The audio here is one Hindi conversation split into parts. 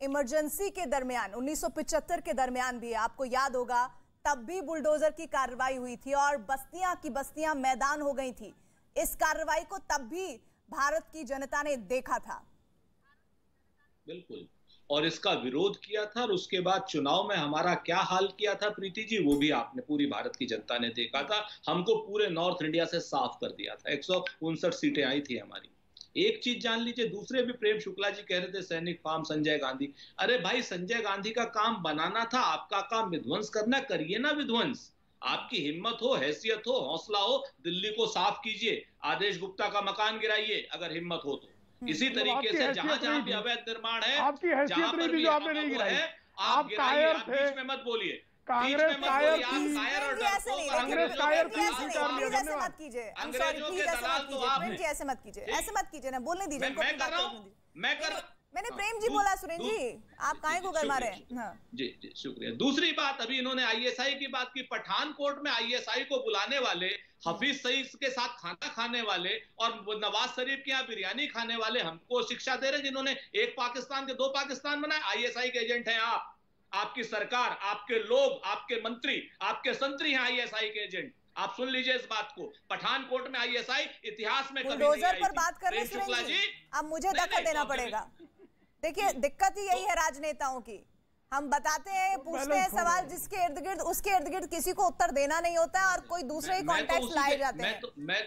इमरजेंसी के दरमियान 1975 के दरमियान भी आपको याद होगा, तब भी बुलडोजर की कार्रवाई हुई थी और बस्तियां की बस्तियां मैदान हो गई थी। इस कार्रवाई को तब भी भारत की जनता ने देखा था। बिल्कुल, और इसका विरोध किया था और उसके बाद चुनाव में हमारा क्या हाल किया था प्रीति जी, वो भी आपने, पूरी भारत की जनता ने देखा था। हमको पूरे नॉर्थ इंडिया से साफ कर दिया था। 159 सीटें आई थी हमारी। एक चीज जान लीजिए, दूसरे भी प्रेम शुक्ला जी कह रहे थे सैनिक फार्म संजय गांधी। अरे भाई, संजय गांधी का काम बनाना था, आपका काम विध्वंस करना, करिए ना विध्वंस। आपकी हिम्मत हो, हैसियत हो, हौसला हो, दिल्ली को साफ कीजिए, आदेश गुप्ता का मकान गिराइए अगर हिम्मत हो तो। इसी तरीके से जहां जहां भी अवैध निर्माण है, आपकी हैसियत नहीं थी जो आपने नहीं गिराई। आप गिराइए, आप बीच में मत बोलिए। कांग्रेस कायर थी, कांग्रेस कायर थी, ऐसे मत कीजिए, अंग्रेजों के दलाल तो आप हैं। ऐसे मत कीजिए, ऐसे मत कीजिए ना, बोलने दीजिए। मैंने प्रेम जी बोला, सुरेंद्र जी आप काहे को गरमा रहे हैं? हाँ। जी शुक्रिया। दूसरी बात, अभी इन्होंने आईएसआई की बात की। पठानकोट में आईएसआई को बुलाने वाले, हफीज सईद के साथ खाना खाने वाले और नवाज शरीफ के यहाँ बिरयानी खाने वाले हमको शिक्षा दे रहे, जिन्होंने एक पाकिस्तान के दो पाकिस्तान बनाए। आईएसआई के एजेंट हैं आप, आपकी सरकार, आपके लोग, आपके मंत्री, आपके संतरी हैं आईएसआई के एजेंट। आप सुन लीजिए इस बात को। पठानकोट में आईएसआई इतिहास में कभी नहीं आई पर बात कर रहे जी, अब मुझे दखल देना पड़ेगा। देखिए, दिक्कत ही यही है राजनेताओं की। हम बताते हैं, पूछते हैं सवाल, जिसके इर्द गिर्द, उसके इर्द गिर्द किसी को उत्तर देना नहीं होता और कोई दूसरे ही कॉन्टेक्स्ट लाए जाते हैं।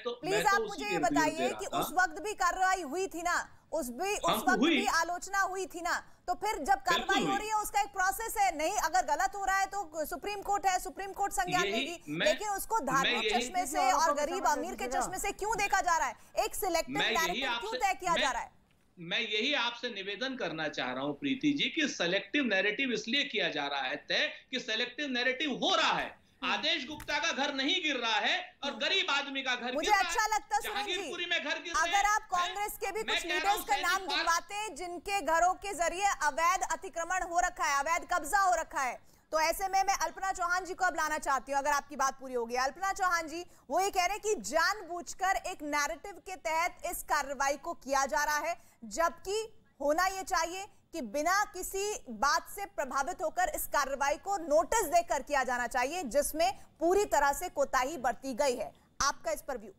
प्लीज आप मुझे ये बताइए कि उस वक्त भी कार्रवाई हुई थी ना, उस वक्त भी आलोचना हुई थी ना, तो फिर जब कार्रवाई हो रही है उसका एक प्रोसेस है। नहीं, अगर गलत हो रहा है तो सुप्रीम कोर्ट है, सुप्रीम कोर्ट संज्ञान लेगी, लेकिन उसको धार्मिक चश्मे से और गरीब अमीर के चश्मे से क्यों देखा जा रहा है? एक सिलेक्टिव नैरेटिव क्यों तय किया जा रहा है? मैं यही आपसे निवेदन करना चाह रहा हूं प्रीति जी, कि सेलेक्टिव नैरेटिव इसलिए किया जा रहा है तय कि सेलेक्टिव नैरेटिव हो रहा है। आदेश गुप्ता का घर नहीं गिर रहा है और गरीब आदमी का घर मुझे अच्छा लगता है जहांगीरपुरी में घर गिर, अगर आप कांग्रेस के भी कुछ लीडर्स का नाम गिनवाते हैं जिनके घरों के जरिए अवैध अतिक्रमण हो रखा है, अवैध कब्जा हो रखा है, तो ऐसे में मैं अल्पना चौहान जी को अब लाना चाहती हूं, अगर आपकी बात पूरी होगी। अल्पना चौहान जी, वो ये कह रहे हैं कि जानबूझकर एक नैरेटिव के तहत इस कार्रवाई को किया जा रहा है, जबकि होना यह चाहिए कि बिना किसी बात से प्रभावित होकर इस कार्रवाई को नोटिस देकर किया जाना चाहिए, जिसमें पूरी तरह से कोताही बरती गई है। आपका इस पर व्यू?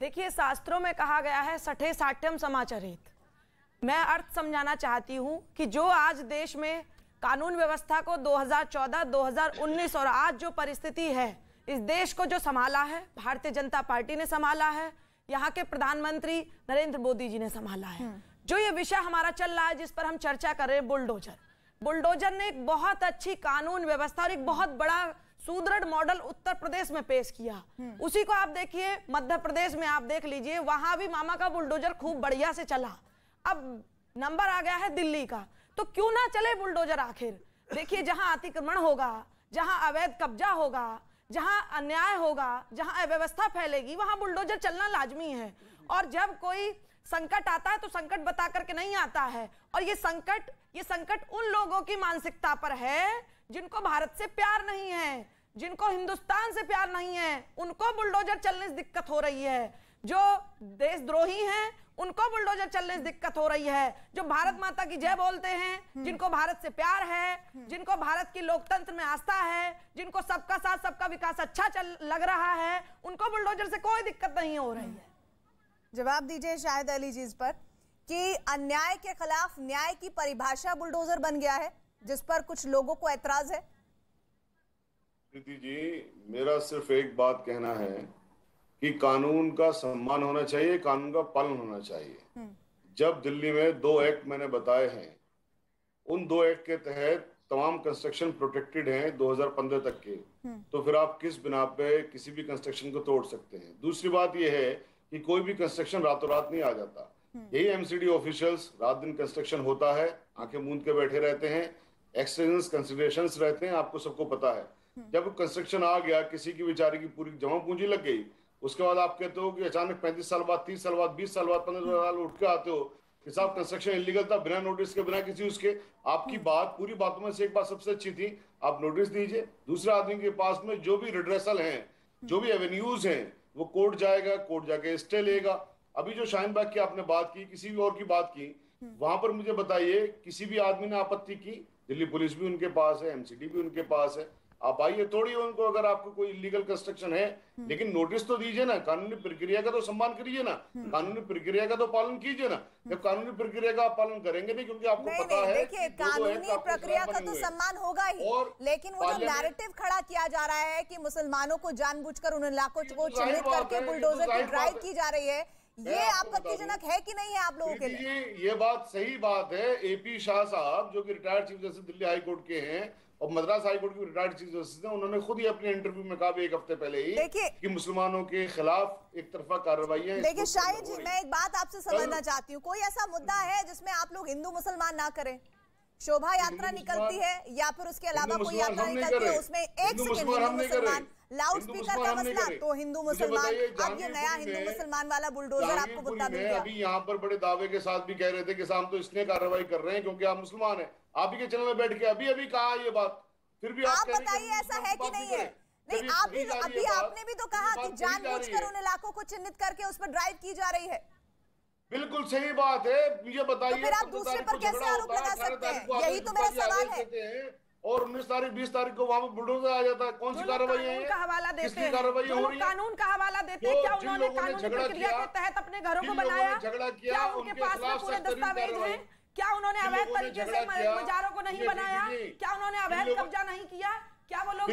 देखिए, शास्त्रों में कहा गया है सठे साठ्यम समाचरित। मैं अर्थ समझाना चाहती हूं कि जो आज देश में कानून व्यवस्था को 2014, 2019 और आज जो परिस्थिति है, इस देश को जो संभाला है भारतीय जनता पार्टी ने संभाला है, यहाँ के प्रधानमंत्री नरेंद्र मोदी जी ने संभाला है। जो ये विषय हमारा चल रहा है, जिस पर हम चर्चा कर रहे हैं, बुलडोजर ने एक बहुत अच्छी कानून व्यवस्था और एक बहुत बड़ा सुदृढ़ मॉडल उत्तर प्रदेश में पेश किया। उसी को आप देखिए मध्य प्रदेश में, आप देख लीजिए, वहां भी मामा का बुलडोजर खूब बढ़िया से चला। अब नंबर आ गया है दिल्ली का, तो क्यों ना चले बुलडोजर आखिर। देखिए, जहां अतिक्रमण होगा, जहां अवैध कब्जा होगा, जहां अन्याय होगा, जहां अव्यवस्था फैलेगी, वहां बुलडोजर चलना लाजमी है। और जब कोई संकट आता है तो संकट बता करके नहीं आता है, और ये संकट उन लोगों की मानसिकता पर है जिनको भारत से प्यार नहीं है, जिनको हिंदुस्तान से प्यार नहीं है, उनको बुलडोजर चलने से दिक्कत हो रही है। जो देशद्रोही हैं उनको बुलडोजर चलने से दिक्कत हो रही है। जो भारत माता की जय बोलते हैं, जिनको भारत से प्यार है, जिनको भारत की लोकतंत्र में आस्था है, जिनको सबका साथ सबका विकास अच्छा लग रहा है, उनको बुलडोजर से कोई दिक्कत नहीं हो रही है। जवाब दीजिए शाहिद अली जी इस पर, कि अन्याय के खिलाफ न्याय की परिभाषा बुलडोजर बन गया है, जिस पर कुछ लोगों को ऐतराज है। प्रीति जी, मेरा सिर्फ एक बात कहना है कि कानून का सम्मान होना चाहिए, कानून का पालन होना चाहिए। जब दिल्ली में 2 एक्ट मैंने बताए हैं, उन 2 एक्ट के तहत तमाम कंस्ट्रक्शन प्रोटेक्टेड हैं 2015 तक के, तो फिर आप किस बिना पे किसी भी कंस्ट्रक्शन को तोड़ सकते हैं? दूसरी बात यह है कि कोई भी कंस्ट्रक्शन रातों रात नहीं आ जाता। यही एमसीडी ऑफिशियल्स रात दिन कंस्ट्रक्शन होता है, आंखें मूंद के बैठे रहते हैं, एक्सटेंस कंसिडरेशंस रहते हैं, आपको सबको पता है। जब कंस्ट्रक्शन आ गया, किसी की बेचारे की पूरी जमा पूंजी लग गई, उसके बाद आप कहते हो कि अचानक 35 साल बाद, 30 साल बाद, 20 साल बाद, 15 साल उठ के आते हो कि साहब कंस्ट्रक्शन इलीगल था, बिना नोटिस के, बिना किसी उसके। आपकी बात, पूरी बातों में से एक बात सबसे अच्छी थी, आप नोटिस दीजिए, दूसरे आदमी के पास में जो भी रिड्रेसल हैं, जो भी एवेन्यूज हैं, वो कोर्ट जाएगा, कोर्ट जाके स्टे लेगा। अभी जो शाहीन बाग की आपने बात की, किसी भी और की बात की, वहां पर मुझे बताइए किसी भी आदमी ने आपत्ति की? दिल्ली पुलिस भी उनके पास है, एमसीडी भी उनके पास है, आप आइए तोड़िए उनको अगर आपको कोई इलीगल कंस्ट्रक्शन है, लेकिन नोटिस तो दीजिए ना, कानूनी प्रक्रिया का तो सम्मान करिए ना, कानूनी प्रक्रिया का तो पालन कीजिए ना। जब कानूनी प्रक्रिया का आप पालन करेंगे नहीं, क्योंकि आपको पता है देखिए कानूनी प्रक्रिया का तो सम्मान होगा ही, लेकिन वो जो नैरेटिव खड़ा किया जा रहा है कि मुसलमानों को जानबूझकर उन इलाकों को चिन्हित करके बुलडोजर की ड्राइव की जा रही है, ये आपत्तिजनक है कि नहीं है आप लोगों के लिए? ये बात सही बात है। एपी शाह साहब जो कि retired chief justice Delhi high court के हैं और मद्रास हाई कोर्ट के रिटायर्ड चीफ जस्टिस हैं, उन्होंने खुद ही अपने इंटरव्यू में कहा एक हफ्ते पहले ही कि मुसलमानों के खिलाफ एक तरफा कार्रवाई है। देखिए शाहिद जी, मैं एक बात आपसे समझना चाहती हूँ, कोई ऐसा मुद्दा है जिसमें आप लोग हिंदू मुसलमान ना करें? शोभा यात्रा निकलती है या फिर उसके अलावा कोई यात्रा निकलती है, उसमें एक सेकंड हिंदू मुसलमान, लाउड स्पीकर का मसला तो हिंदू मुसलमान, अब ये नया हिंदू मुसलमान वाला बुलडोजर आपको मुद्दा मिल गया। अभी यहाँ पर बड़े दावे के साथ भी कह रहे थे कि हम तो इसलिए कार्रवाई कर रहे हैं क्योंकि आप मुसलमान हैं। आप ही के चैनल में बैठ के अभी कहा ये बात, फिर भी आप बताइए ऐसा है कि नहीं है? नहीं, अभी आपने भी तो कहा कि जानबूझकर उन इलाकों को चिन्हित करके उस पर ड्राइव की जा रही है। बिल्कुल सही बात है, मुझे बताइए। तो फिर आप दूसरे पर कैसे आरोप लगा सकते हैं? यही तो मेरा सवाल है। और 19 तारीख 20 तारीख को वहां पर बुलडोजर आ जाता है, कौन सी कार्रवाई है? का हवाला देते हैं, कार्रवाई हो रही है, कानून का हवाला देते हैं। क्या उन्होंने कानूनी प्रक्रिया के तहत अपने घरों को बनाया? क्या उनके पास में पूरे दस्तावेज हैं? क्या उन्होंने अवैध तरीके से मजारों को नहीं बनाया? क्या उन्होंने अवैध कब्जा नहीं किया? क्या वो लोग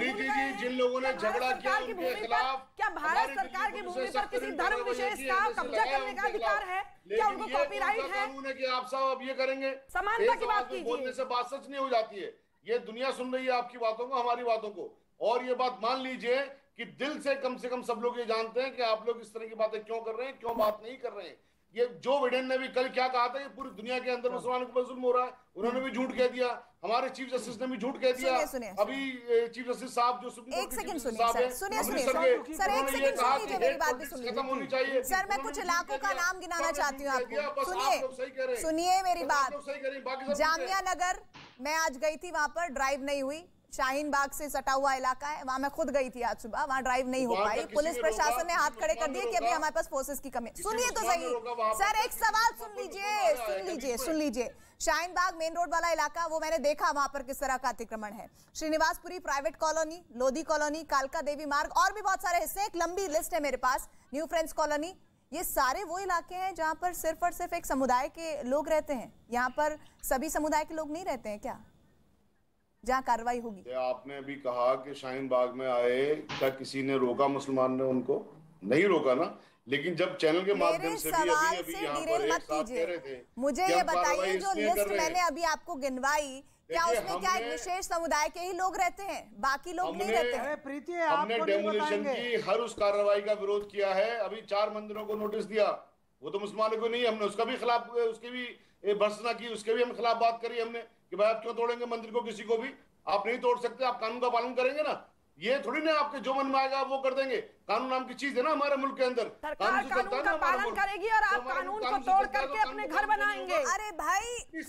जिन लोगों ने झगड़ा किया उनके खिलाफ, क्या भारत सरकार की भूमि पर किसी धर्म विशेष का कब्जा करने का अधिकार है? क्या उनको कॉपीराइट है? कानून है कि आप साहब अब ये करेंगे, समानता की बात कीजिए। बोलने से बात सच नहीं हो जाती है। ये दुनिया सुन रही है आपकी बातों को, हमारी बातों को, और ये बात मान लीजिए कि दिल से कम सब लोग ये जानते हैं कि आप लोग इस तरह की बातें क्यों कर रहे हैं, क्यों बात नहीं कर रहे हैं। ये जो बिडेन ने भी कल क्या कहा था कि पूरी दुनिया के अंदर मुसलमानों पर जुल्म हो रहा है, उन्होंने भी झूठ कह दिया, हमारे चीफ जस्टिस ने भी झूठ कह दिया। अभी चीफ जस्टिस साहब जो सुप्रीम एक सेकंड सुनिए सर, मेरी बात भी सुन लीजिए सर। मैं कुछ इलाकों का नाम गिनाना चाहती हूँ आपको, सुनिए मेरी बात। जामिया नगर मैं आज गई थी, वहां पर ड्राइव नहीं हुई। शाहीन बाग से सटा हुआ इलाका है, वहां मैं खुद गई थी आज सुबह, वहां ड्राइव नहीं हो पाई। पुलिस प्रशासन ने हाथ खड़े कर दिए कि अभी हमारे पास फोर्सेस की कमी। सुनिए तो सही सर, एक सवाल सुन लीजिए। शाहीन बाग मेन रोड वाला इलाका, वो मैंने देखा वहां पर किस तरह का अतिक्रमण है। Srinivaspuri private colony, Lodhi colony, कालका देवी मार्ग और भी बहुत सारे हिस्से, एक लंबी लिस्ट है मेरे पास, न्यू फ्रेंड्स कॉलोनी, ये सारे वो इलाके हैं जहां पर सिर्फ और सिर्फ एक समुदाय के लोग रहते हैं। यहाँ पर सभी समुदाय के लोग नहीं रहते हैं क्या, जहाँ कार्रवाई होगी? आपने अभी कहा कि शाहीन बाग में आए, क्या किसी ने रोका? मुसलमान ने उनको नहीं रोका ना, लेकिन जब चैनल के माध्यम से भी अभी यहाँ पर एक साथ कह रहे थे, मुझे ये बताइए जो लिस्ट मैंने अभी आपको गिनवाई, क्या उसमें क्या एक विशेष समुदाय के ही लोग रहते हैं, बाकी लोग नहीं रहते हैं? प्रीति, हमने डेमोलिशन की हर उस कार्रवाई का विरोध किया है। अभी 4 मंदिरों को नोटिस दिया, वो तो मुसलमानों को नहीं, हमने उसका भी खिलाफ, उसकी भी भर्त्सना की, उसके भी हम खिलाफ बात करी हमने कि भाई आप क्यों तोड़ेंगे मंदिर को? किसी को भी आप नहीं तोड़ सकते, आप कानून का पालन करेंगे ना। ये थोड़ी ना आपके जो मन में आएगा आप वो कर देंगे। कानून नाम की चीज है ना हमारे मुल्क के अंदर, कानून का पालन करेगी और आप कानून को तोड़ करके अपने घर बनाएंगे। अरे भाई एक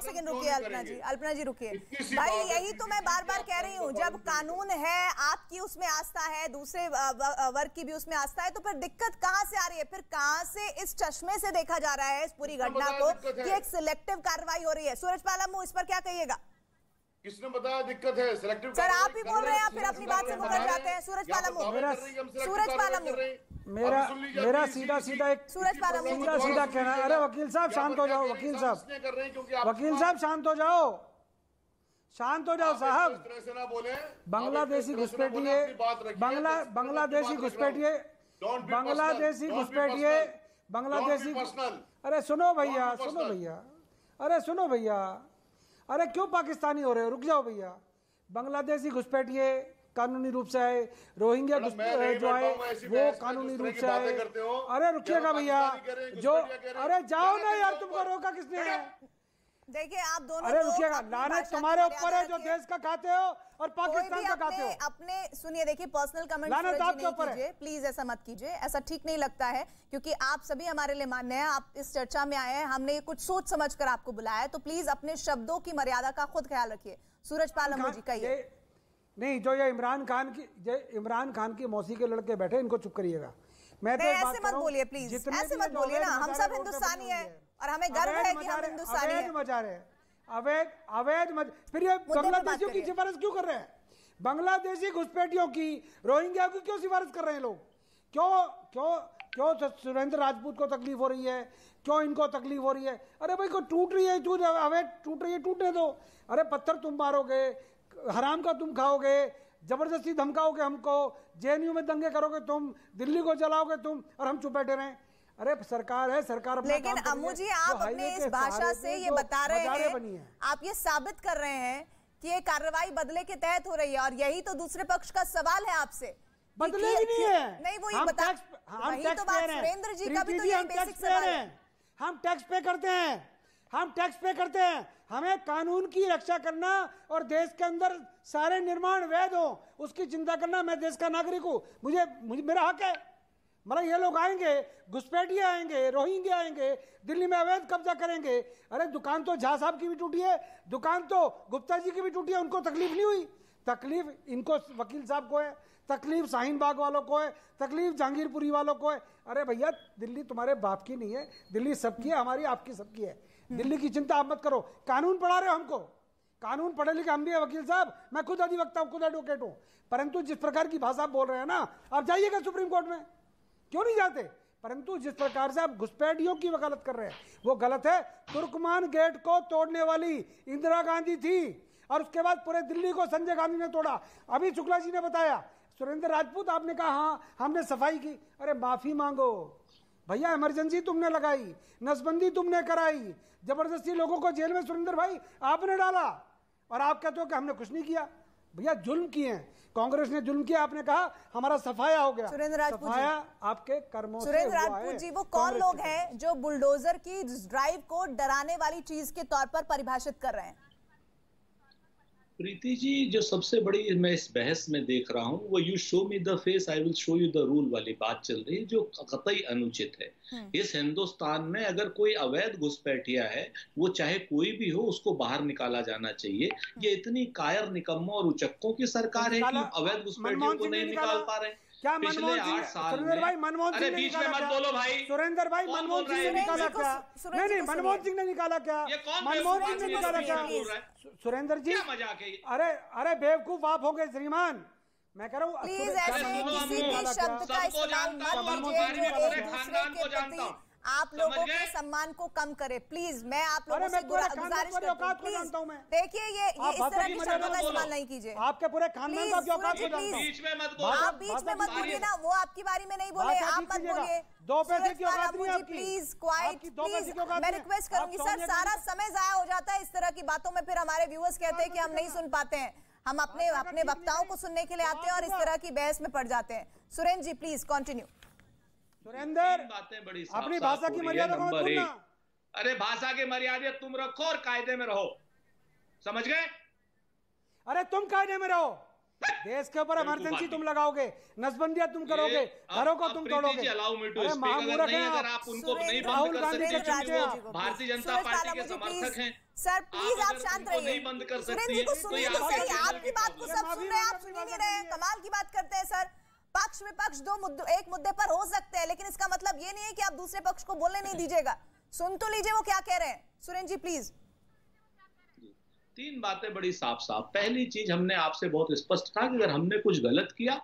सेकंड रुकिए अल्पना जी रुकिए भाई, यही तो मैं बार बार कह रही हूँ, जब कानून है, आपकी उसमें आस्था है, दूसरे वर्ग की भी उसमें आस्था है, तो फिर दिक्कत कहाँ से आ रही है? फिर कहाँ से इस चश्मे से देखा जा रहा है इस पूरी घटना को कि एक सिलेक्टिव कार्रवाई हो रही है? सूरज पालमू, इस पर क्या कहिएगा? किसने बताया दिक्कत है? सिलेक्टिव सर आप ही बोल रहे हैं, फिर अपनी बात से मुकर जाते हैं। सूरज पालमू, मेरा सीधा एक सूरज पालमू सीधा कहना, अरे वकील साहब शांत हो जाओ, वकील साहब शांत हो जाओ, शांत हो जाओ साहब। बांग्लादेशी घुसपैठिए, बांग्लादेशी, अरे सुनो भैया, अरे क्यों पाकिस्तानी हो रहे हो? रुक जाओ भैया। बांग्लादेशी घुसपैठिए कानूनी रूप से आए, रोहिंग्या जो है वो कानूनी रूप से आए। अरे रुकिएगा भैया, जो अरे जाओ ना यार, तुमको रोका किसने है? देखिए आप दोनों, अरे रुकिएगा, लानत तुम्हारे ऊपर है जो देश का खाते हो और पाकिस्तान का खाते हो। अपने सुनिए, देखिए पर्सनल कमेंट कीजिए प्लीज, ऐसा मत कीजिए, ऐसा ठीक नहीं लगता है, क्योंकि आप सभी हमारे लिए मान्य हैं, आप इस चर्चा में आए हैं, हमने कुछ सोच समझ कर आपको बुलाया है, तो प्लीज अपने शब्दों की मर्यादा का खुद ख्याल रखिए। सूरज पालमू जी कहिए। नहीं, जो ये इमरान खान की मौसी के लड़के बैठे, इनको चुप करिएगा। मैं तो ऐसे मत बोलिए प्लीज, ऐसे मत बोलिए ना, हम सब हिंदुस्तानी है और हमें गर्व है कि हम हिंदुस्तानी हैं। मजा रहे हैं अवैध फिर ये बांग्लादेशियों की सिफारिश क्यों कर रहे हैं? बांग्लादेशी घुसपैठियों की, रोहिंग्या की क्यों सिफारिश कर रहे हैं लोग? क्यों सुरेंद्र राजपूत को तकलीफ हो रही है? क्यों इनको तकलीफ हो रही है? अरे भाई, को टूट रही है, अवैध टूट रही है, टूटने दो। अरे पत्थर तुम मारोगे, हराम का तुम खाओगे, जबरदस्ती धमकाओगे हमको, जेएनयू में दंगे करोगे तुम, दिल्ली को जलाओगे तुम, और हम चुप बैठे रहें? अरे सरकार है, सरकार अपना लेकिन अम्मू जी, आप अपने इस भाषा से ये बता रहे हैं, आप ये साबित कर रहे हैं कि ये कार्रवाई बदले के तहत हो रही है, और यही तो दूसरे पक्ष का सवाल है आपसे। बदले ही नहीं है, नहीं वो ये बता, वही तो बात सुरेंद्र जी का भी तो ये बेसिक सवाल है। हम टैक्स पे करते हैं, हमें कानून की रक्षा करना और देश के अंदर सारे निर्माण वैध हो उसकी चिंता करना। मैं देश का नागरिक हूं, मुझे मेरा हक है। मतलब ये लोग आएंगे, घुसपैठिए आएंगे, रोहिंग्या आएंगे, दिल्ली में अवैध कब्जा करेंगे। अरे दुकान तो झा साहब की भी टूटी है, दुकान तो गुप्ता जी की भी टूटी है, उनको तकलीफ नहीं हुई? तकलीफ इनको वकील साहब को है, तकलीफ शाहीन बाग वालों को है, तकलीफ जहांगीरपुरी वालों को है। अरे भैया, दिल्ली तुम्हारे बाप की नहीं है, दिल्ली सबकी है, हमारी आपकी सबकी है। दिल्ली की चिंता आप मत करो। कानून पढ़ा रहे हो हमको, कानून पढ़े लिखे हम भी है वकील साहब, मैं खुद अधिवक्ता हूं, खुद एडवोकेट हूं, परंतु जिस प्रकार की भाषा बोल रहे हैं ना, आप जाइएगा सुप्रीम कोर्ट में, क्यों नहीं जाते? परंतु जिस प्रकार से आप घुसपैठियों की वकालत कर रहे हैं वो गलत है। तुर्कमान गेट को तोड़ने वाली इंदिरा गांधी थी, और उसके बाद पूरे दिल्ली को संजय गांधी ने तोड़ा। अभी शुक्ला जी ने बताया, सुरेंद्र राजपूत आपने कहा हाँ हमने सफाई की। अरे माफी मांगो भैया, इमरजेंसी तुमने लगाई, नसबंदी तुमने कराई, जबरदस्ती लोगों को जेल में सुरेंद्र भाई आपने डाला, और आप कहते हो कि हमने कुछ नहीं किया। भैया जुल्म किए हैं, कांग्रेस ने जुल्म किया, आपने कहा हमारा सफाया हो गया। सुरेंद्र राजपूत सफाया आपके कर्मों से सुरेंद्र राजपूत जी, वो कौन लोग हैं जो बुलडोजर की ड्राइव को डराने वाली चीज के तौर पर परिभाषित कर रहे हैं? प्रीति जी, जो सबसे बड़ी मैं इस बहस में देख रहा हूँ वो you show me the face I will show you the rule वाली बात चल रही है, जो कतई अनुचित है। इस हिंदुस्तान में अगर कोई अवैध घुसपैठिया है, वो चाहे कोई भी हो, उसको बाहर निकाला जाना चाहिए। ये इतनी कायर, निकम्मों और उचक्कों की सरकार है कि अवैध घुसपैठियों को नहीं निकाल पा रहे। क्या पिछले 8 साल में, अरे बीच में मत बोलो भाई, सुरेंद्र भाई, मनमोहन सिंह ने निकाला क्या? नहीं, मनमोहन सिंह ने निकाला क्या? मनमोहन सिंह ने निकाला क्या? सुरेंद्र जी, मजाक है? अरे बेवकूफ आप हो गए श्रीमान, मैं कह रहा हूँ प्लीज ऐसे किसी भी शब्द का इस्तेमाल मत कीजिए जो एक दूसरे के प्रति आप लोगों के सम्मान को कम करे। प्लीज मैं आप लोगों से गुजारिश करती हूँ, प्लीज देखिए ये इस तरह की शब्दों का इस्तेमाल नहीं कीजिए। आपके पूरे खानदान का क्या औकात को जानता हूं। आप बीच में मत बोलिए ना, वो आपकी बारी में नहीं बोले, आप मत बोलिए। दो पैसे की औकात नहीं आपकी, प्लीज क्वाइट, प्लीज मैं रिक्वेस्ट करूंगी सर, सारा समय जाया हो जाता है इस तरह की बातों में, फिर हमारे व्यूअर्स कहते हैं कि हम नहीं सुन पाते हैं। हम अपने वक्ताओं को सुनने के लिए आते हैं और इस तरह की बहस में पड़ जाते हैं। सुरेंद्र जी प्लीज कंटिन्यू। सुरेंद्र, बातें बड़ी अपनी भाषा की मर्यादा को मत भूलना। अरे भाषा की मर्यादा तुम रखो और कायदे में रहो, समझ गए? अरे तुम कायदे में रहो, देश के ऊपर इमरजेंसी तुम लगाओगे, नसबंदियां तुम करोगे, घरों को तुम तोड़ोगे। अरे महामूर्ख हैं आप, आप उनको नहीं बंद कर सकते, भारतीय जनता पार्टी के समर्थक हैं। सर प्लीज आप शांत रहिए, नहीं बंद कर सकते। सुरेंद्र जी को सुनिए तो सही, आपकी बात को सब सुन रहे हैं, आप सुन ही नहीं रहे। कमाल की बात करते हैं सर, पक्ष विपक्ष एक मुद्दे पर हो सकते हैं, लेकिन इसका मतलब ये नहीं है कि आप दूसरे पक्ष को बोलने नहीं दीजिएगा। सुन तो लीजिए वो क्या कह रहे हैं। सुरेंद्र जी प्लीज। 3 बातें बड़ी साफ साफ। पहली चीज, हमने आपसे बहुत स्पष्ट था कि अगर हमने कुछ गलत किया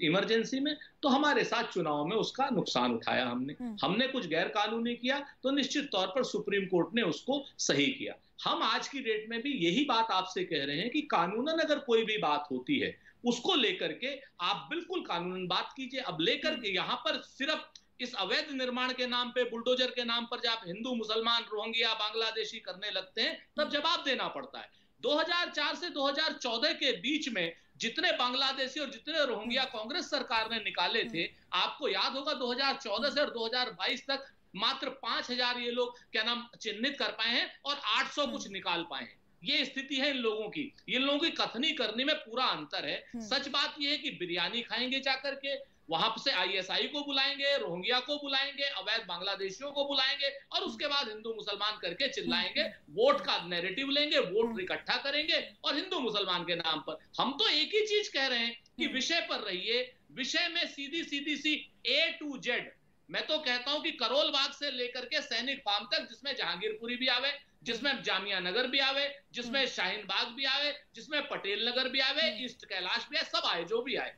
इमरजेंसी में तो हमारे साथ चुनाव में उसका नुकसान उठाया हमने कुछ गैर कानूनी किया तो निश्चित तौर पर सुप्रीम कोर्ट ने उसको सही किया। हम आज की डेट में भी यही बात आपसे कह रहे हैं कि कानूनन अगर कोई भी बात होती है उसको लेकर के आप बिल्कुल कानूनन बात कीजिए। अब लेकर के यहाँ पर सिर्फ इस अवैध निर्माण के नाम पे, बुलडोजर के नाम पर जब हिंदू, मुसलमान, रोहिंग्या, बांग्लादेशी करने लगते हैं तब जवाब देना पड़ता है। 2004 से 2014 के बीच में जितने बांग्लादेशी और जितने रोहिंग्या कांग्रेस सरकार ने निकाले थे, आपको याद होगा 2014 से और 2022 तक मात्र 5000 ये लोग क्या नाम चिन्हित कर पाए हैं और 800 कुछ निकाल पाए हैं। ये स्थिति है इन लोगों की। इन लोगों की कथनी करने में पूरा अंतर है। सच बात यह है कि बिरयानी खाएंगे जाकर के, वहां से आईएसआई को बुलाएंगे, रोहिंग्या को बुलाएंगे, अवैध बांग्लादेशियों को बुलाएंगे और उसके बाद हिंदू मुसलमान करके चिल्लाएंगे, वोट का नैरेटिव लेंगे, वोट इकट्ठा करेंगे और हिंदू मुसलमान के नाम पर। हम तो एक ही चीज कह रहे हैं कि विषय पर रहिए, विषय में सीधी सी A to Z। मैं तो कहता हूं कि करोल बाग से लेकर के सैनिक फार्म तक, जिसमें जहांगीरपुरी भी आवे, जिसमें जामिया नगर भी आवे, जिसमें शाहीन बाग भी आवे, जिसमें पटेल नगर भी आवे, ईस्ट कैलाश भी आए, सब आए, जो भी आए।